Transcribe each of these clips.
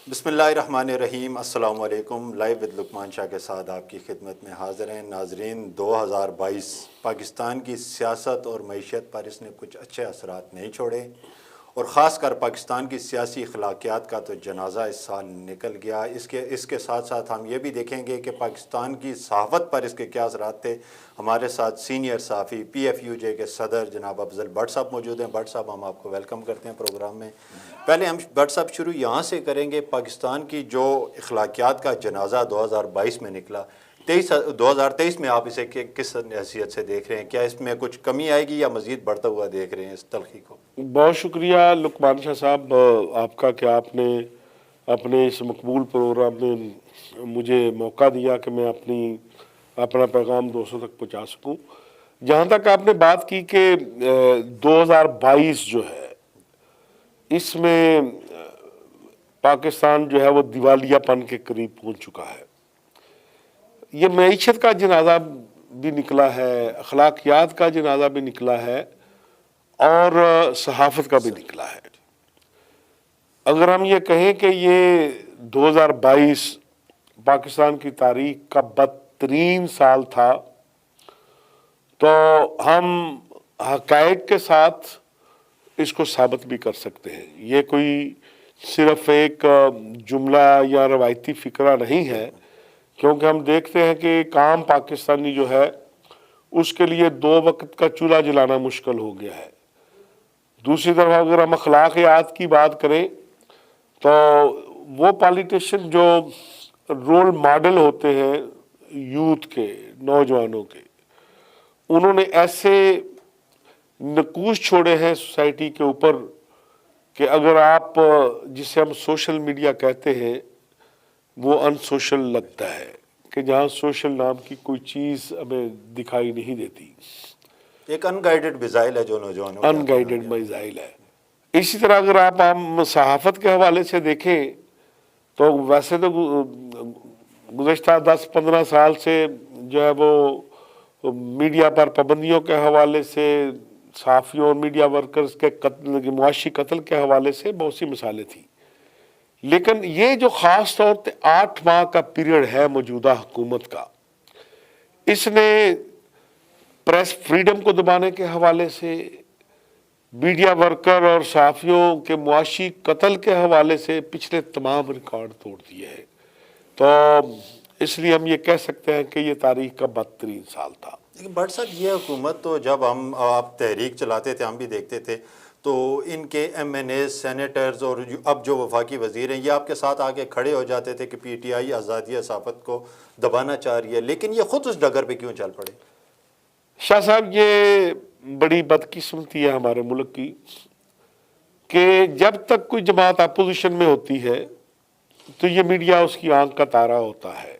بسم اللہ الرحمن الرحیم۔ السلام علیکم۔ لائیو ود لقمان شاہ کے ساتھ آپ کی خدمت میں حاضر ہیں۔ ناظرین، 2022 پاکستان کی سیاست اور معیشت پر اس نے کچھ اچھے اثرات نہیں چھوڑے، اور خاص کر پاکستان کی سیاسی اخلاقیات کا تو جنازہ اس سال نکل گیا۔ اس کے ساتھ ساتھ ہم یہ بھی دیکھیں گے کہ پاکستان کی صحافت پر اس کے کیا اثرات تھے۔ ہمارے ساتھ سینئر صحافی PFUJ کے صدر جناب افضل بٹ صاحب موجود ہیں۔ بٹ صاحب، ہم آپ کو ویلکم کرتے ہیں پروگرام میں۔ پہلے ہم بٹ صاحب شروع یہاں سے کریں گے، پاکستان کی جو اخلاقیات کا جنازہ 2022 میں نکلا، 2023 میں آپ اسے کس حیثیت سے دیکھ رہے ہیں؟ کیا اس میں کچھ کمی آئے گی یا مزید بڑھتا ہوا دیکھ رہے ہیں اس تلخی کو؟ بہت شکریہ لقمان شاہ صاحب آپ کا کہ آپ نے اپنے اس مقبول پروگرام میں مجھے موقع دیا کہ میں اپنا پیغام دوستوں تک پہنچا سکوں۔ جہاں تک آپ نے بات کی کہ 2022 جو ہے اس میں پاکستان جو ہے وہ دیوالیہ پن کے قریب پہنچ چکا ہے۔ یہ معیشت کا جنازہ بھی نکلا ہے، اخلاقیات کا جنازہ بھی نکلا ہے، اور صحافت کا بھی نکلا ہے۔ اگر ہم یہ کہیں کہ یہ 2022 پاکستان کی تاریخ کا بدترین سال تھا، تو ہم حقائق کے ساتھ اس کو ثابت بھی کر سکتے ہیں۔ یہ کوئی صرف ایک جملہ یا روایتی فقرہ نہیں ہے، کیونکہ ہم دیکھتے ہیں کہ ایک عام پاکستانی جو ہے اس کے لیے 2 وقت کا چولہا جلانا مشکل ہو گیا ہے۔ دوسری طرف اگر ہم اخلاقیات کی بات کریں تو وہ پالیٹیشین جو رول ماڈل ہوتے ہیں یوتھ کے، نوجوانوں کے، انہوں نے ایسے نقوش چھوڑے ہیں سوسائٹی کے اوپر کہ اگر آپ جسے ہم سوشل میڈیا کہتے ہیں وہ ان سوشل لگتا ہے، کہ جہاں سوشل نام کی کوئی چیز ہمیں دکھائی نہیں دیتی۔ ایک ان گائیڈڈ میزائل ہے جو نوجوانوں ان گائیڈڈ میزائل ہے۔ اسی طرح اگر آپ صحافت کے حوالے سے دیکھیں تو ویسے تو گزشتہ 10-15 سال سے جو ہے وہ میڈیا پر پابندیوں کے حوالے سے، صحافیوں اور میڈیا ورکرز کے قتل، معاشی قتل کے حوالے سے بہت سی مثالیں تھیں، لیکن یہ جو خاص طور پہ 8 ماہ کا پیریڈ ہے موجودہ حکومت کا، اس نے پریس فریڈم کو دبانے کے حوالے سے، میڈیا ورکر اور صحافیوں کے معاشی قتل کے حوالے سے پچھلے تمام ریکارڈ توڑ دیے ہیں۔ تو اس لیے ہم یہ کہہ سکتے ہیں کہ یہ تاریخ کا بدترین سال تھا۔ لیکن بٹ صاحب، یہ حکومت تو جب آپ تحریک چلاتے تھے، ہم بھی دیکھتے تھے، تو ان کے MNAs، سینیٹرز اور اب جو وفاقی وزیر ہیں، یہ آپ کے ساتھ آگے کھڑے ہو جاتے تھے کہ PTI آزادی صحافت کو دبانا چاہ رہی ہے، لیکن یہ خود اس ڈگر پہ کیوں چل پڑے؟ شاہ صاحب، یہ بڑی بدقسمتی ہے ہمارے ملک کی کہ جب تک کوئی جماعت اپوزیشن میں ہوتی ہے تو یہ میڈیا اس کی آنکھ کا تارا ہوتا ہے۔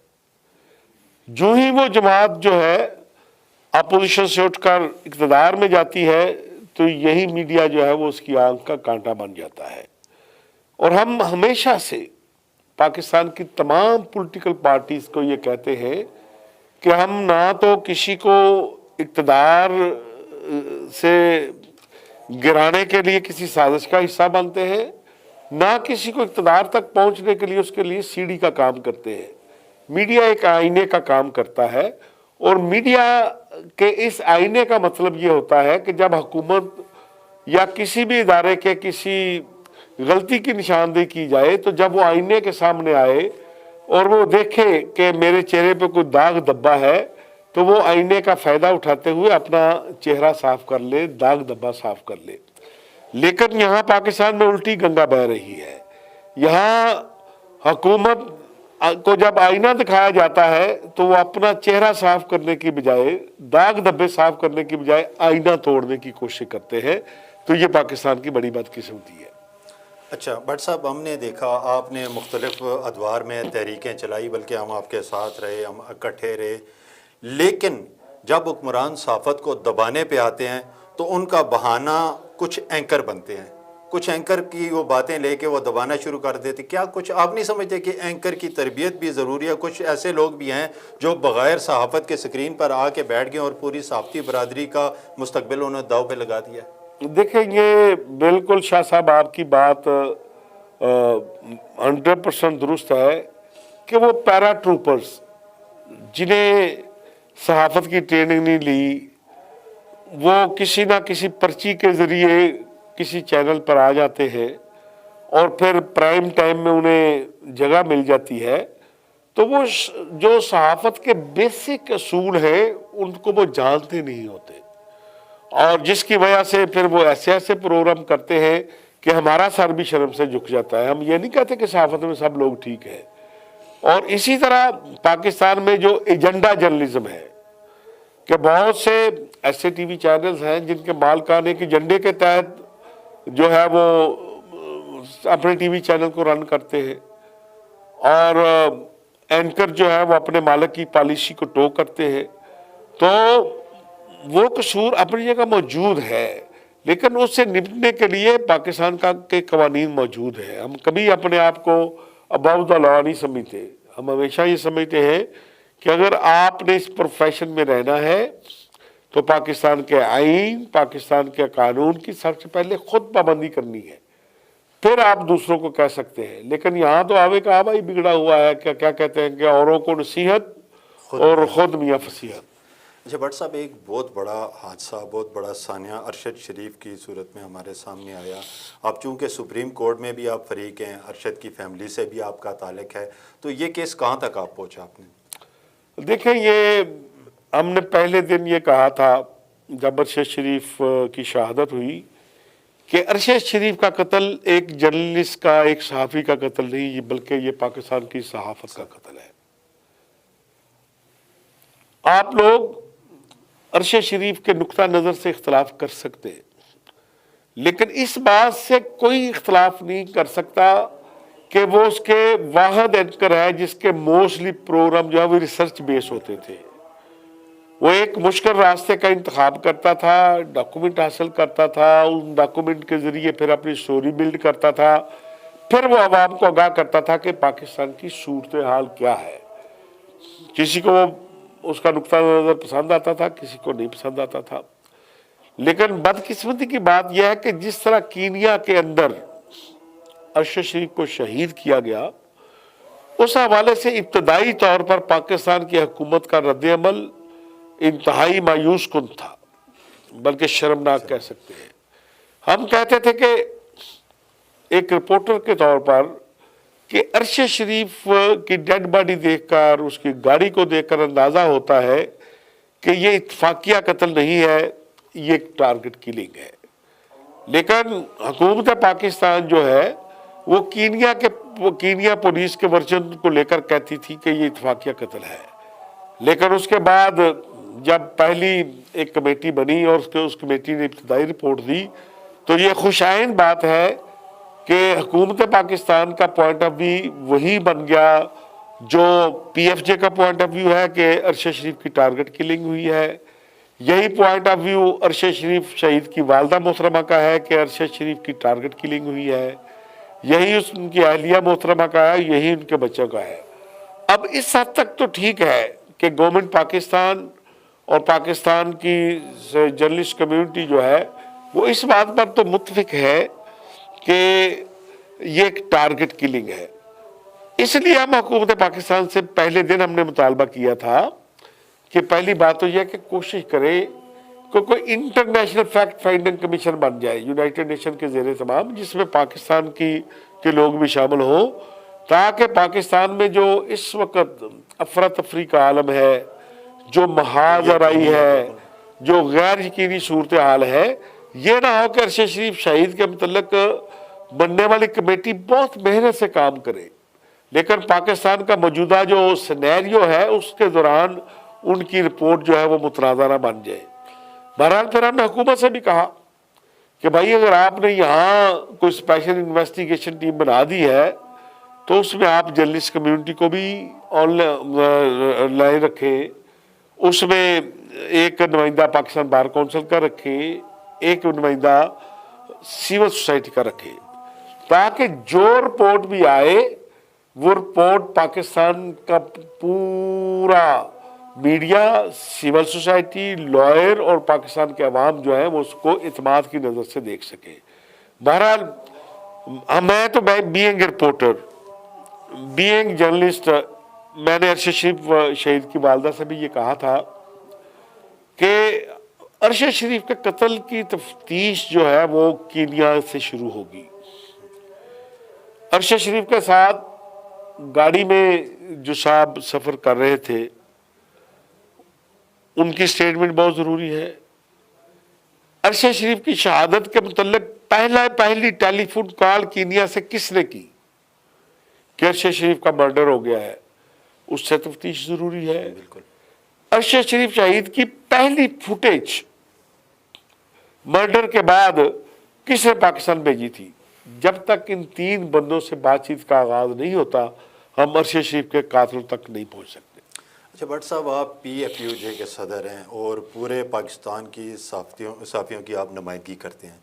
جو ہی وہ جماعت جو ہے اپوزیشن سے اٹھ کر اقتدار میں جاتی ہے تو یہی میڈیا جو ہے وہ اس کی آنکھ کا کانٹا بن جاتا ہے۔ اور ہم ہمیشہ سے پاکستان کی تمام پولیٹیکل پارٹیز کو یہ کہتے ہیں کہ ہم نہ تو کسی کو اقتدار سے گرانے کے لیے کسی سازش کا حصہ بنتے ہیں، نہ کسی کو اقتدار تک پہنچنے کے لیے اس کے لیے سیڑھی کا کام کرتے ہیں۔ میڈیا ایک آئینے کا کام کرتا ہے، اور میڈیا کے اس آئینے کا مطلب یہ ہوتا ہے کہ جب حکومت یا کسی بھی ادارے کے کسی غلطی کی نشاندہی کی جائے تو جب وہ آئینے کے سامنے آئے اور وہ دیکھے کہ میرے چہرے پہ کوئی داغ دھبا ہے تو وہ آئینے کا فائدہ اٹھاتے ہوئے اپنا چہرہ صاف کر لے، داغ دھبا صاف کر لے۔ لیکن یہاں پاکستان میں الٹی گنگا بہہ رہی ہے۔ یہاں حکومت کو جب آئینہ دکھایا جاتا ہے تو وہ اپنا چہرہ صاف کرنے کی بجائے، داغ دھبے صاف کرنے کی بجائے آئینہ توڑنے کی کوشش کرتے ہیں۔ تو یہ پاکستان کی بڑی بدقسمتی ہے۔ اچھا بٹ صاحب، ہم نے دیکھا آپ نے مختلف ادوار میں تحریکیں چلائی، بلکہ ہم آپ کے ساتھ رہے، ہم اکٹھے رہے، لیکن جب حکمران صحافت کو دبانے پہ آتے ہیں تو ان کا بہانہ کچھ اینکر بنتے ہیں، کچھ اینکر کی وہ باتیں لے کے وہ دبانا شروع کر دیتے۔ کیا کچھ آپ نہیں سمجھتے کہ اینکر کی تربیت بھی ضروری ہے؟ کچھ ایسے لوگ بھی ہیں جو بغیر صحافت کے سکرین پر آ کے بیٹھ گئے اور پوری صحافتی برادری کا مستقبل انہوں نے داؤ پہ لگا دیا ہے۔ دیکھیں، یہ بالکل شاہ صاحب آپ کی بات 100% درست ہے کہ وہ پیرا ٹروپرز جنہیں صحافت کی ٹریننگ نہیں لی، وہ کسی نہ کسی پرچی کے ذریعے کسی چینل پر آ جاتے ہیں اور پھر پرائم ٹائم میں انہیں جگہ مل جاتی ہے، تو وہ جو صحافت کے بیسک اصول ہیں ان کو وہ جانتے نہیں ہوتے، اور جس کی وجہ سے پھر وہ ایسے ایسے پروگرام کرتے ہیں کہ ہمارا سر بھی شرم سے جھک جاتا ہے۔ ہم یہ نہیں کہتے کہ صحافت میں سب لوگ ٹھیک ہیں۔ اور اسی طرح پاکستان میں جو ایجنڈا جرنلزم ہے کہ بہت سے ایسے ٹی وی چینلز ہیں جن کے مالکان ایک ایجنڈے کے تحت جو ہے وہ اپنے ٹی وی چینل کو رن کرتے ہیں، اور اینکر جو ہے وہ اپنے مالک کی پالیسی کو ٹو کرتے ہیں، تو وہ قصور اپنی جگہ موجود ہے، لیکن اس سے نمٹنے کے لیے پاکستان کے قوانین موجود ہیں۔ ہم کبھی اپنے آپ کو اباؤ دا لا نہیں سمجھتے، ہم ہمیشہ یہ سمجھتے ہیں کہ اگر آپ نے اس پروفیشن میں رہنا ہے تو پاکستان کے آئین، پاکستان کے قانون کی سب سے پہلے خود پابندی کرنی ہے، پھر آپ دوسروں کو کہہ سکتے ہیں۔ لیکن یہاں تو آوے کا آبا ہی بگڑا ہوا ہے، کیا کہتے ہیں کہ اوروں کو نصیحت اور خود میاں فصیحت۔ اچھا بٹ صاحب، ایک بہت بڑا حادثہ، بہت بڑا سانحہ ارشد شریف کی صورت میں ہمارے سامنے آیا۔ اب چونکہ سپریم کورٹ میں بھی آپ فریق ہیں، ارشد کی فیملی سے بھی آپ کا تعلق ہے، تو یہ کیس کہاں تک آپ پہنچا آپ نے؟ دیکھیں، یہ ہم نے پہلے دن یہ کہا تھا جب ارشد شریف کی شہادت ہوئی کہ ارشد شریف کا قتل ایک جرنلسٹ کا، ایک صحافی کا قتل نہیں، بلکہ یہ پاکستان کی صحافت کا قتل ہے۔ آپ لوگ ارشد شریف کے نقطہ نظر سے اختلاف کر سکتے ہیں، لیکن اس بات سے کوئی اختلاف نہیں کر سکتا کہ وہ اس کے واحد اینکر ہے جس کے موسٹلی پروگرام جو ہے وہ ریسرچ بیس ہوتے تھے۔ وہ ایک مشکل راستے کا انتخاب کرتا تھا، ڈاکومنٹ حاصل کرتا تھا، ان ڈاکومنٹ کے ذریعے پھر اپنی سٹوری بلڈ کرتا تھا، پھر وہ عوام کو آگاہ کرتا تھا کہ پاکستان کی صورتحال کیا ہے۔ کسی کو اس کا نقطہ نظر پسند آتا تھا، کسی کو نہیں پسند آتا تھا، لیکن بدقسمتی کی بات یہ ہے کہ جس طرح کینیا کے اندر ارشد شریف کو شہید کیا گیا، اس حوالے سے ابتدائی طور پر پاکستان کی حکومت کا رد عمل انتہائی مایوس کن تھا، بلکہ شرمناک کہہ سکتے ہیں۔ ہم کہتے تھے کہ ایک رپورٹر کے طور پر کہ ارشد شریف کی ڈیڈ باڈی دیکھ کر، اس کی گاڑی کو دیکھ کر اندازہ ہوتا ہے کہ یہ اتفاقیہ قتل نہیں ہے، یہ ایک ٹارگٹ کلنگ ہے۔ لیکن حکومت پاکستان جو ہے وہ کینیا پولیس کے ورژن کو لے کر کہتی تھی کہ یہ اتفاقیہ قتل ہے، لیکن اس کے بعد جب پہلی ایک کمیٹی بنی اور اس کمیٹی نے ابتدائی رپورٹ دی، تو یہ خوشائن بات ہے کہ حکومت پاکستان کا پوائنٹ آف ویو وہی بن گیا جو پی ایف جے کا پوائنٹ آف ویو ہے کہ ارشد شریف کی ٹارگٹ کلنگ ہوئی ہے۔ یہی پوائنٹ آف ویو ارشد شریف شہید کی والدہ محترمہ کا ہے کہ ارشد شریف کی ٹارگٹ کلنگ ہوئی ہے۔ یہی ان کی اہلیہ محترمہ کا ہے، یہی ان کے بچوں کا ہے۔ اب اس حد تک تو ٹھیک ہے کہ گورنمنٹ پاکستان اور پاکستان کی جرنلسٹ کمیونٹی جو ہے وہ اس بات پر تو متفق ہے کہ یہ ایک ٹارگٹ کلنگ ہے۔ اس لیے ہم حکومت پاکستان سے پہلے دن ہم نے مطالبہ کیا تھا کہ پہلی بات تو یہ کہ کوشش کرے کہ کوئی انٹرنیشنل فیکٹ فائنڈنگ کمیشن بن جائے یونائٹڈ نیشن کے زیر اہتمام، جس میں پاکستان کے لوگ بھی شامل ہوں، تاکہ پاکستان میں جو اس وقت افراتفری کا عالم ہے، جو محاذ آرائی ہے، جو غیر یقینی صورتحال ہے، یہ نہ ہو کہ ارشد شریف شہید کے متعلق بننے والی کمیٹی بہت محنت سے کام کرے، لیکن پاکستان کا موجودہ جو سینیریو ہے اس کے دوران ان کی رپورٹ جو ہے وہ متنازع نہ بن جائے۔ بہرحال پھر ہم نے حکومت سے بھی کہا کہ بھائی اگر آپ نے یہاں کوئی اسپیشل انویسٹیگیشن ٹیم بنا دی ہے تو اس میں آپ جرنلسٹ کمیونٹی کو بھی آن لائن رکھیں، اس میں ایک نمائندہ پاکستان بار کونسل کا رکھیں، ایک نمائندہ سیول سوسائٹی کا رکھیں، تاکہ جو رپورٹ بھی آئے وہ رپورٹ پاکستان کا پورا میڈیا، سیول سوسائٹی، لائر اور پاکستان کے عوام جو ہیں وہ اس کو اعتماد کی نظر سے دیکھ سکے۔ بہرحال میں تو بینگ رپورٹر، بینگ جرنلسٹ، میں نے ارشد شریف شہید کی والدہ سے بھی یہ کہا تھا کہ ارشد شریف کے قتل کی تفتیش جو ہے وہ کینیا سے شروع ہوگی۔ ارشد شریف کے ساتھ گاڑی میں جو صاحب سفر کر رہے تھے ان کی سٹیٹمنٹ بہت ضروری ہے۔ ارشد شریف کی شہادت کے متعلق پہلی ٹیلی فون کال کینیا سے کس نے کی کہ ارشد شریف کا مرڈر ہو گیا ہے، اس سے تفتیش ضروری ہے۔ بالکل۔ ارشد شریف شہید کی پہلی فوٹیج مرڈر کے بعد کس نے پاکستان بھیجی تھی؟ جب تک ان 3 بندوں سے بات چیت کا آغاز نہیں ہوتا ہم ارشد شریف کے قاتلوں تک نہیں پہنچ سکتے۔ اچھا بٹ صاحب، آپ PFUJ کے صدر ہیں اور پورے پاکستان کی صحافیوں کی آپ نمائندگی کرتے ہیں۔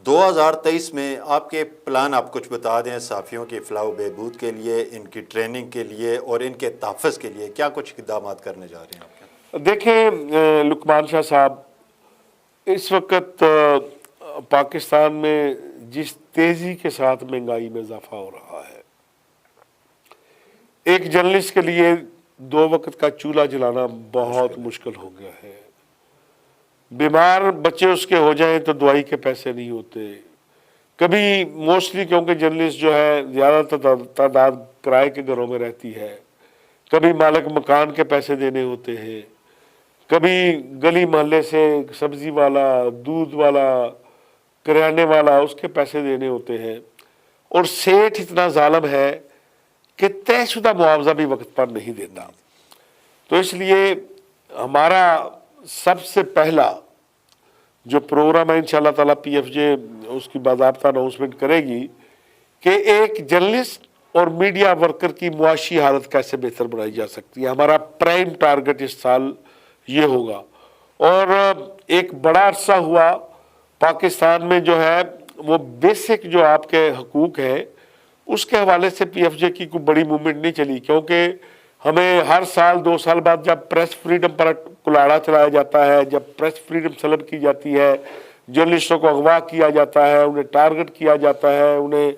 2023 میں آپ کے پلان آپ کچھ بتا دیں صحافیوں کی فلاح و بہبود کے لیے، ان کی ٹریننگ کے لیے اور ان کے تحفظ کے لیے کیا کچھ اقدامات کرنے جا رہے ہیں آپ کے؟ دیکھیں لقمان شاہ صاحب، اس وقت پاکستان میں جس تیزی کے ساتھ مہنگائی میں اضافہ ہو رہا ہے، ایک جرنلسٹ کے لیے 2 وقت کا چولہا جلانا بہت مشکل ہو گیا ہے۔ بیمار بچے اس کے ہو جائیں تو دوائی کے پیسے نہیں ہوتے۔ کبھی موسٹلی کیونکہ جرنلسٹ جو ہے زیادہ تعداد کرائے کے گھروں میں رہتی ہے، کبھی مالک مکان کے پیسے دینے ہوتے ہیں، کبھی گلی محلے سے سبزی والا، دودھ والا، کریانے والا اس کے پیسے دینے ہوتے ہیں، اور سیٹھ اتنا ظالم ہے کہ طے شدہ معاوضہ بھی وقت پر نہیں دیتا۔ تو اس لیے ہمارا سب سے پہلا جو پروگرام ہے انشاءاللہ تعالیٰ PFJ اس کی باضابطہ اناؤنسمنٹ کرے گی کہ ایک جرنلسٹ اور میڈیا ورکر کی معاشی حالت کیسے بہتر بنائی جا سکتی ہے۔ ہمارا پرائم ٹارگٹ اس سال یہ ہوگا۔ اور ایک بڑا عرصہ ہوا پاکستان میں جو ہے وہ بیسک جو آپ کے حقوق ہیں اس کے حوالے سے PFJ کی کوئی بڑی موومنٹ نہیں چلی، کیونکہ ہمیں ہر سال 2 سال بعد جب پریس فریڈم پر کلاڑا چلایا جاتا ہے، جب پریس فریڈم سلب کی جاتی ہے، جرنلسٹوں کو اغوا کیا جاتا ہے، انہیں ٹارگٹ کیا جاتا ہے،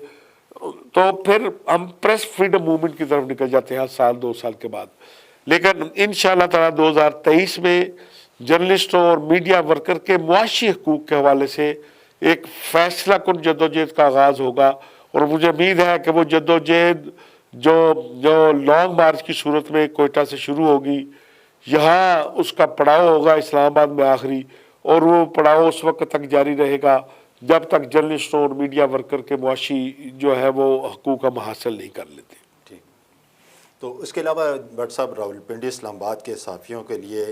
تو پھر ہم پریس فریڈم موومنٹ کی طرف نکل جاتے ہیں ہر سال 2 سال کے بعد۔ لیکن انشاءاللہ تعالیٰ 2023 میں جرنلسٹوں اور میڈیا ورکر کے معاشی حقوق کے حوالے سے ایک فیصلہ کن جدوجہد کا آغاز ہوگا، اور مجھے امید ہے کہ وہ جدوجہد جو لانگ مارچ کی صورت میں کوئٹہ سے شروع ہوگی، یہاں اس کا پڑاؤ ہوگا اسلام آباد میں آخری، اور وہ پڑاؤ اس وقت تک جاری رہے گا جب تک جرنلسٹوں اور میڈیا ورکر کے معاشی جو ہے وہ حقوق ہم حاصل نہیں کر لیتے۔ ٹھیک۔ تو اس کے علاوہ بٹ صاحب، راولپنڈی اسلام آباد کے صحافیوں کے لیے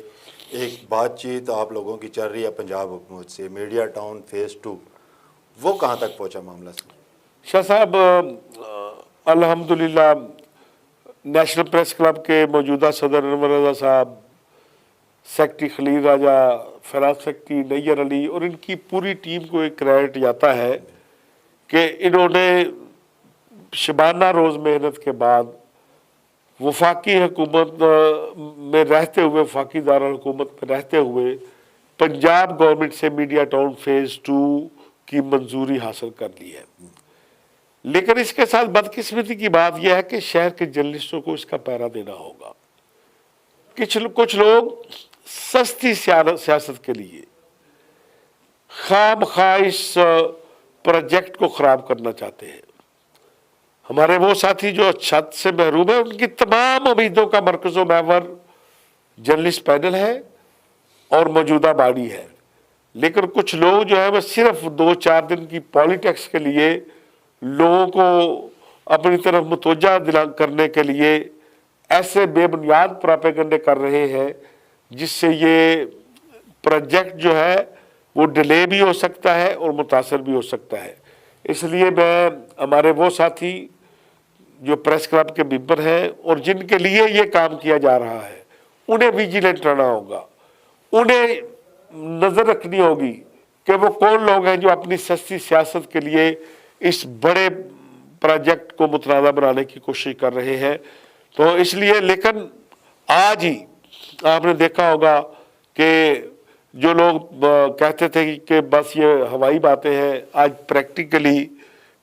ایک بات چیت آپ لوگوں کی چل رہی ہے پنجاب حکومت سے، میڈیا ٹاؤن فیز 2، وہ کہاں تک پہنچا معاملہ سے؟ شاہ صاحب الحمدللہ نیشنل پریس کلب کے موجودہ صدر انور رضا صاحب، سیکٹری خلیل راجہ، فراز سیکٹری نیر علی اور ان کی پوری ٹیم کو ایک کریڈٹ جاتا ہے کہ انہوں نے شبانہ روز محنت کے بعد وفاقی حکومت میں رہتے ہوئے، وفاقی دارالحکومت میں رہتے ہوئے پنجاب گورنمنٹ سے میڈیا ٹاؤن فیز 2 کی منظوری حاصل کر لی ہے۔ لیکن اس کے ساتھ بدقسمتی کی بات یہ ہے کہ شہر کے جرنلسٹوں کو اس کا پہرا دینا ہوگا۔ کچھ لوگ سستی سیاست کے لیے خام خواہ اس پروجیکٹ کو خراب کرنا چاہتے ہیں۔ ہمارے وہ ساتھی جو چھت سے محروم ہیں، ان کی تمام امیدوں کا مرکز و محور جرنلسٹ پینل ہے اور موجودہ باڈی ہے، لیکن کچھ لوگ جو ہے وہ صرف 2-4 دن کی پالیٹکس کے لیے لوگوں کو اپنی طرف متوجہ کرنے کے لیے ایسے بے بنیاد پراپیگنڈے کر رہے ہیں جس سے یہ پروجیکٹ جو ہے وہ ڈیلے بھی ہو سکتا ہے اور متاثر بھی ہو سکتا ہے۔ اس لیے میں ہمارے وہ ساتھی جو پریس کلب کے ممبر ہیں اور جن کے لیے یہ کام کیا جا رہا ہے انہیں ویجیلنٹ رہنا ہوگا، انہیں نظر رکھنی ہوگی کہ وہ کون لوگ ہیں جو اپنی سستی سیاست کے لیے اس بڑے پروجیکٹ کو متنازع بنانے کی کوشش کر رہے ہیں۔ تو اس لیے لیکن آج ہی آپ نے دیکھا ہوگا کہ جو لوگ کہتے تھے کہ بس یہ ہوائی باتیں ہیں، آج پریکٹیکلی